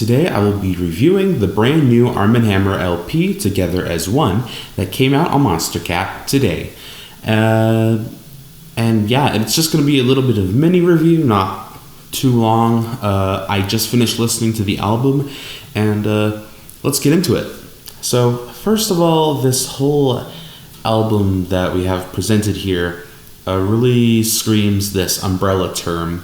Today I will be reviewing the brand new ARMNHMR LP, Together as One, that came out on Monstercat today. And yeah, it's just going to be a little bit of mini review, not too long. I just finished listening to the album, and let's get into it. So first of all, this whole album that we have presented here really screams this umbrella term,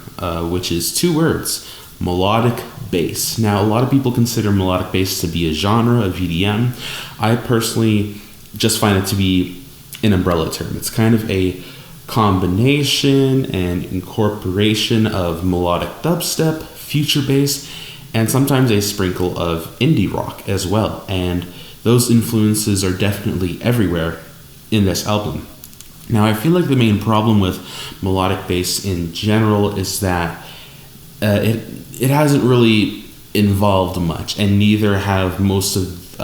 which is two words: melodic bass. Now, a lot of people consider melodic bass to be a genre of EDM. I personally just find it to be an umbrella term. It's kind of a combination and incorporation of melodic dubstep, future bass, and sometimes a sprinkle of indie rock as well. And those influences are definitely everywhere in this album. Now, I feel like the main problem with melodic bass in general is that it hasn't really evolved much, and neither have most of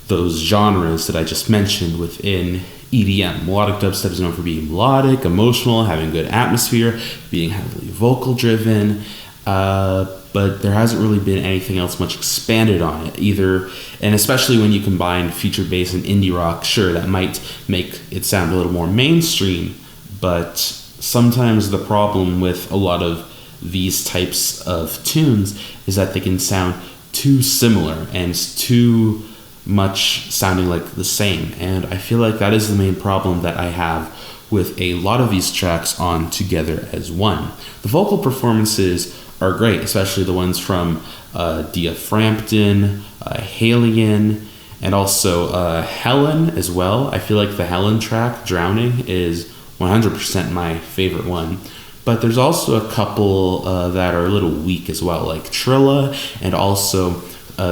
those genres that I just mentioned within EDM. Melodic dubstep is known for being melodic, emotional, having good atmosphere, being heavily vocal driven, but there hasn't really been anything else much expanded on it either. And especially when you combine future bass and indie rock, sure, that might make it sound a little more mainstream, but sometimes the problem with a lot of these types of tunes is that they can sound too similar and too much sounding like the same. And I feel like that is the main problem that I have with a lot of these tracks on Together as One. The vocal performances are great, especially the ones from Dia Frampton, Halion, and also Helen as well. I feel like the Helen track, Drowning, is 100% my favorite one. But there's also a couple that are a little weak as well, like Trilla, and also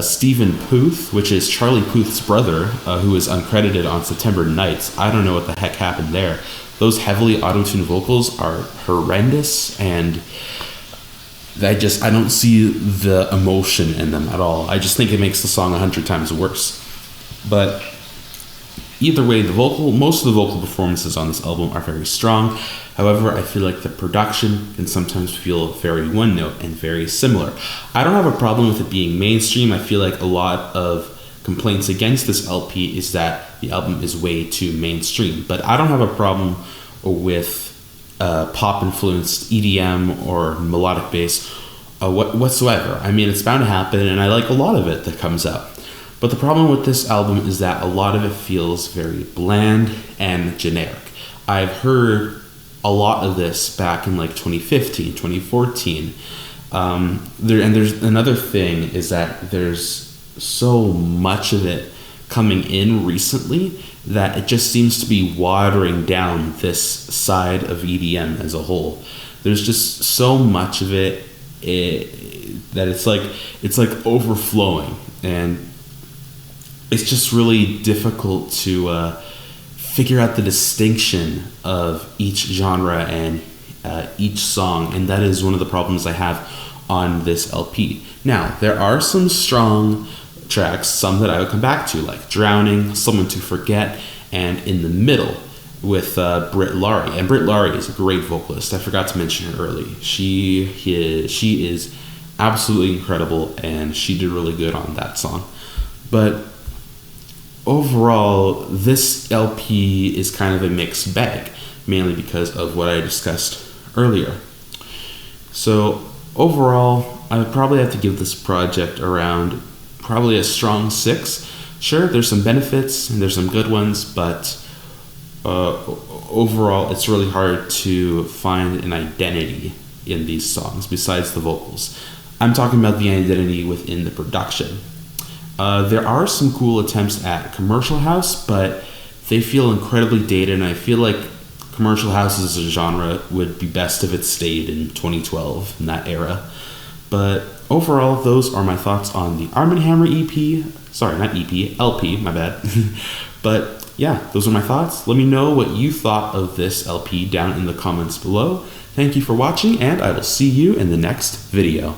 Stephen Puth, which is Charlie Puth's brother, who is uncredited on September Nights. I don't know what the heck happened there. Those heavily auto-tuned vocals are horrendous, and I don't see the emotion in them at all. I just think it makes the song 100 times worse. But either way, most of the vocal performances on this album are very strong. However, I feel like the production can sometimes feel very one note and very similar. I don't have a problem with it being mainstream. I feel like a lot of complaints against this LP is that the album is way too mainstream. But I don't have a problem with pop-influenced EDM or melodic bass whatsoever. I mean, it's bound to happen, and I like a lot of it that comes out. But the problem with this album is that a lot of it feels very bland and generic. I've heard a lot of this back in like 2015, 2014. There's another thing is that there's so much of it coming in recently that it just seems to be watering down this side of EDM as a whole. There's just so much of it that it's like overflowing, and it's just really difficult to figure out the distinction of each genre and each song, and that is one of the problems I have on this LP. Now, there are some strong tracks, some that I would come back to, like Drowning, Someone to Forget, and In the Middle with Britt Laurie. And Britt Laurie is a great vocalist. I forgot to mention her early. She is absolutely incredible, and she did really good on that song. But overall, this LP is kind of a mixed bag, mainly because of what I discussed earlier. So overall, I would probably have to give this project around probably a strong 6. Sure, there's some benefits and there's some good ones, but overall, it's really hard to find an identity in these songs besides the vocals. I'm talking about the identity within the production. There are some cool attempts at commercial house, but they feel incredibly dated, and I feel like commercial house as a genre would be best if it stayed in 2012, in that era. But overall, those are my thoughts on the ARMNHMR EP. Sorry, not EP, LP, my bad. But yeah, those are my thoughts. Let me know what you thought of this LP down in the comments below. Thank you for watching, and I will see you in the next video.